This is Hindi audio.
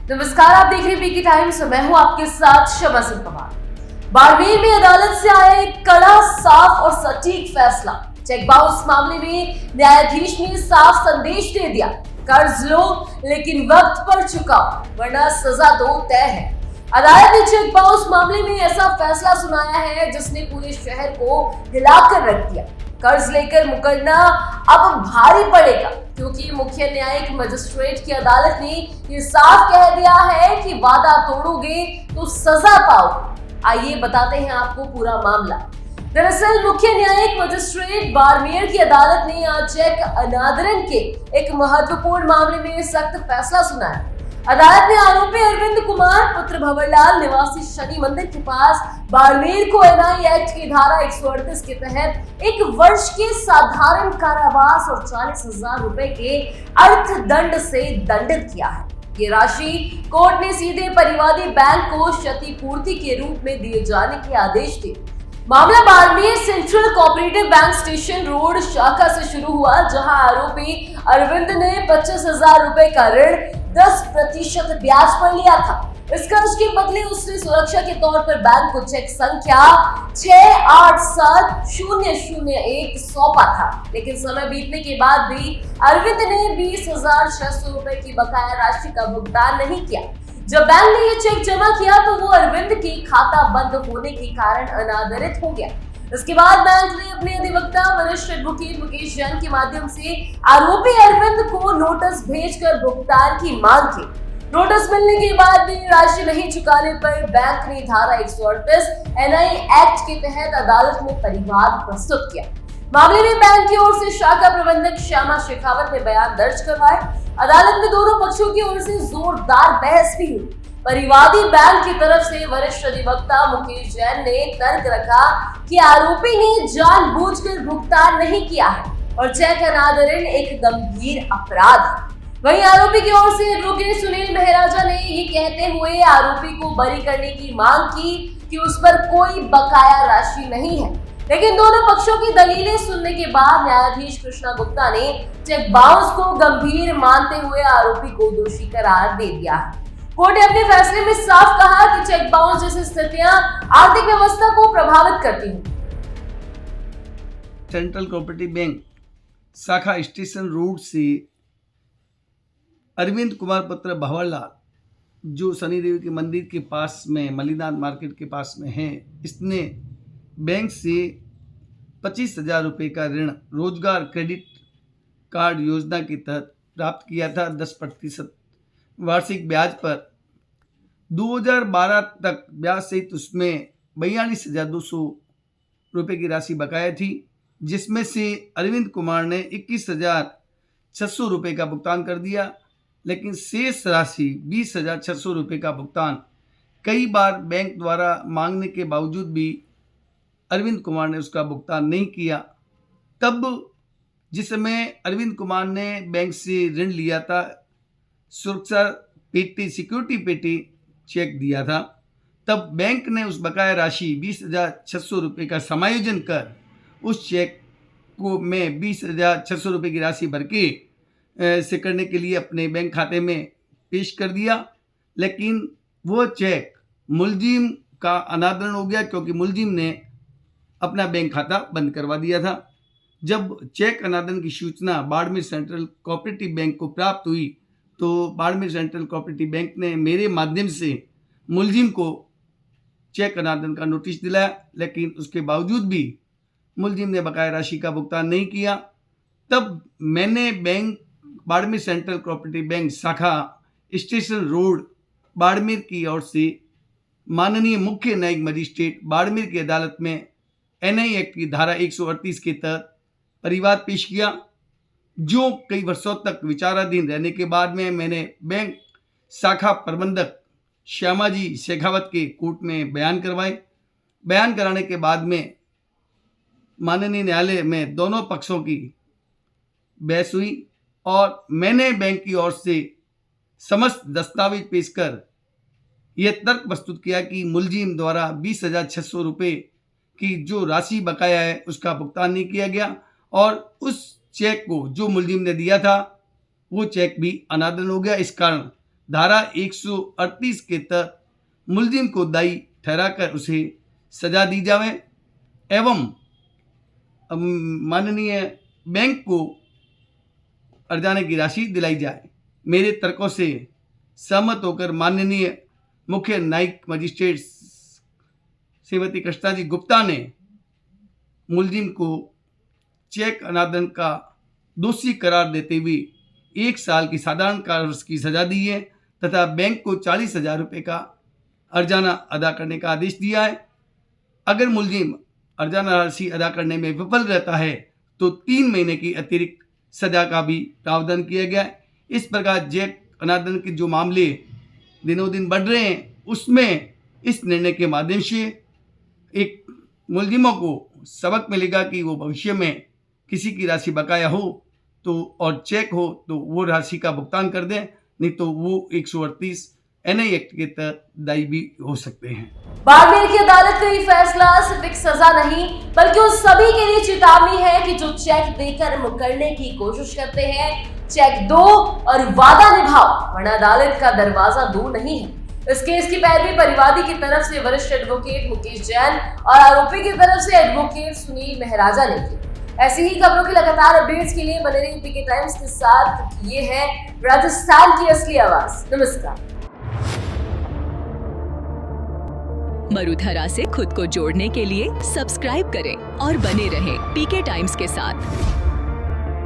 नमस्कार, आप देख रहे हैं पीके टाइम्स। मैं हूं आपके साथ शमा सिंह पवार। बाड़मेर में अदालत से आया एक कड़ा, साफ और सटीक फैसला। चेक बाउंस मामले में न्यायाधीश ने साफ संदेश दे दिया, कर्ज लो लेकिन वक्त पर चुकाओ वरना सजा तो तय है। अदालत ने चेक बाउंस मामले में ऐसा फैसला सुनाया है जिसने पूरे शहर को हिलाकर रख दिया। कर्ज लेकर मुकरना अब भारी पड़ेगा क्योंकि मुख्य न्यायिक मजिस्ट्रेट की अदालत ने ये साफ कह दिया है कि वादा तोड़ोगे तो सजा पाओगे। आइए बताते हैं आपको पूरा मामला। दरअसल मुख्य न्यायिक मजिस्ट्रेट बाड़मेर की अदालत ने आज चेक अनादरण के एक महत्वपूर्ण मामले में सख्त फैसला सुनाया। अदालत ने आरोपी अरविंद कुमार पुत्र भंवरलाल निवासी शनि मंदिर के पास बाड़मेर को एनआई एक्ट की धारा 138 के तहत 1 वर्ष के साधारण कारावास और 40,000 रुपए के अर्थदंड से दंडित किया है। ये राशि कोर्ट ने सीधे परिवादी बैंक को क्षतिपूर्ति के रूप में दिए जाने के आदेश दिए। मामला Barmer central cooperative bank station road शाखा से शुरू हुआ, जहां आरोपी अरविंद ने 25,000 रुपए का ऋण 10% ब्याज पर लिया था। इस कर्ज के बदले उसने सुरक्षा के तौर पर बैंक को चेक संख्या 687001 सौंपा था, लेकिन समय बीतने के बाद भी अरविंद ने 20,600 रुपए की बकाया राशि का भुगतान नहीं किया। जब बैंक ने ये चेक जमा किया तो वो अरविंद की खाता बंद होने के कारण अनादरित हो गया। इसके बाद बैंक ने अपने अधिवक्ता वरिष्ठ एडवोकेट मुकेश जैन के माध्यम से आरोपी अरविंद को नोटिस भेजकर भुगतान की मांग की। नोटिस मिलने के बाद भी राशि नहीं चुकाने पर बैंक ने धारा 138 एनआई एक्ट के तहत अदालत में परिवाद प्रस्तुत किया। मामले में बैंक की ओर से शाखा प्रबंधक श्यामा शेखावत ने बयान दर्ज करवाए। अदालत में दोनों पक्षों की ओर से जोरदार बहस भी हुई। परिवादी बैंक की तरफ से वरिष्ठ अधिवक्ता मुकेश जैन ने तर्क रखा कि आरोपी ने जानबूझकर भुगतान नहीं किया है और चेक अनादरण एक गंभीर अपराध है। वहीं आरोपी की ओर से एडवोकेट सुनील महराजा ने ये कहते हुए आरोपी को बरी करने की मांग की कि उस पर कोई बकाया राशि नहीं है, लेकिन दोनों पक्षों की दलीलें सुनने के बाद न्यायाधीश कृष्णा गुप्ता ने चेक बाउंस को गंभीर मानते हुए आरोपी को दोषी करार दे दिया है। कोर्ट ने अपने फैसले में साफ कहा कि चेक बाउंस जैसी स्थितियां आर्थिक व्यवस्था को प्रभावित करती हैं। सेंट्रल कोऑपरेटिव बैंक शाखा स्टेशन रोड से अरविंद कुमार पुत्र भंवरलाल, जो शनिदेव के मंदिर के पास में मलिनाथ मार्केट के पास में है, इसने बैंक से 25,000 रुपये का ऋण रोजगार क्रेडिट कार्ड योजना के तहत प्राप्त किया था 10% वार्षिक ब्याज पर। 2012 तक ब्याज सहित उसमें 42,200 रुपये की राशि बकाया थी, जिसमें से अरविंद कुमार ने 21,600 रुपये का भुगतान कर दिया, लेकिन शेष राशि 20,600 रुपये का भुगतान कई बार बैंक द्वारा मांगने के बावजूद भी अरविंद कुमार ने उसका भुगतान नहीं किया। तब जिस समय अरविंद कुमार ने बैंक से ऋण लिया था, सुरक्षा पेटी, सिक्योरिटी पेटी चेक दिया था, तब बैंक ने उस बकाया राशि 20,600 रुपये का समायोजन कर उस चेक को में 20,600 रुपये की राशि भर के से करने के लिए अपने बैंक खाते में पेश कर दिया, लेकिन वो चेक मुलजिम का अनादरण हो गया क्योंकि मुलजिम ने अपना बैंक खाता बंद करवा दिया था। जब चेक अनादरण की सूचना बाड़मेर सेंट्रल कोऑपरेटिव बैंक को प्राप्त हुई तो बाड़मेर सेंट्रल कोऑपरेटिव बैंक ने मेरे माध्यम से मुलजिम को चेक अनादरण का नोटिस दिलाया, लेकिन उसके बावजूद भी मुलजिम ने बकाया राशि का भुगतान नहीं किया। तब मैंने bank Barmer central cooperative bank शाखा स्टेशन रोड बाड़मेर की ओर से माननीय मुख्य न्यायिक मजिस्ट्रेट बाड़मेर की अदालत में एनआई एक्ट की धारा 138 के तहत परिवाद पेश किया, जो कई वर्षों तक विचाराधीन रहने के बाद में मैंने बैंक शाखा प्रबंधक श्यामाजी शेखावत के कोर्ट में बयान करवाए। बयान कराने के बाद में माननीय न्यायालय में दोनों पक्षों की बहस हुई और मैंने बैंक की ओर से समस्त दस्तावेज पेश कर यह तर्क प्रस्तुत किया कि मुलजिम द्वारा 20,600 रुपये की जो राशि बकाया है उसका भुगतान नहीं किया गया और उस चेक को जो मुलजिम ने दिया था वो चेक भी अनादरण हो गया। इस कारण धारा 138 के तहत मुलजिम को दायी ठहराकर उसे सजा दी जाए एवं माननीय बैंक को अर्जाने की राशि दिलाई जाए। मेरे तर्कों से सहमत होकर माननीय मुख्य न्यायिक मजिस्ट्रेट श्रीमती कृष्णा जी गुप्ता ने मुलजिम को चेक अनादन का दोषी करार देते हुए 1 साल की साधारण कारावास की सजा दी है तथा बैंक को 40,000 रुपये का अर्जाना अदा करने का आदेश दिया है। अगर मुलजिम अर्जाना राशि अदा करने में विफल रहता है तो 3 महीने की अतिरिक्त सजा का भी प्रावधान किया गया है। इस प्रकार चेक अनादन के जो मामले दिनों दिन बढ़ रहे हैं उसमें इस निर्णय के माध्यम से एक मुलजिमों को सबक मिलेगा कि वो भविष्य में किसी की राशि बकाया हो तो और चेक हो तो वो राशि का भुगतान कर दें, नहीं तो वो 138 NI एक्ट के तहत दायी भी हो सकते हैं। बाड़मेर की अदालत का ये फैसला सिर्फ एक सजा नहीं बल्कि उन सभी के लिए चेतावनी है कि जो चेक देकर मुकरने की कोशिश करते हैं, चेक दो और वादा निभाओ वरना अदालत का दरवाजा दूर नहीं है। इस केस की पैरवी परिवादी की तरफ से वरिष्ठ एडवोकेट मुकेश जैन और आरोपी की तरफ से एडवोकेट सुनील महराजा ने की। ऐसी ही खबरों की लगातार अपडेट्स के लिए बने रहिए पीके टाइम्स के साथ। ये है राजस्थान की असली आवाज। नमस्कार। मरुधरा से खुद को जोड़ने के लिए सब्सक्राइब करें और बने रहें पीके टाइम्स के साथ।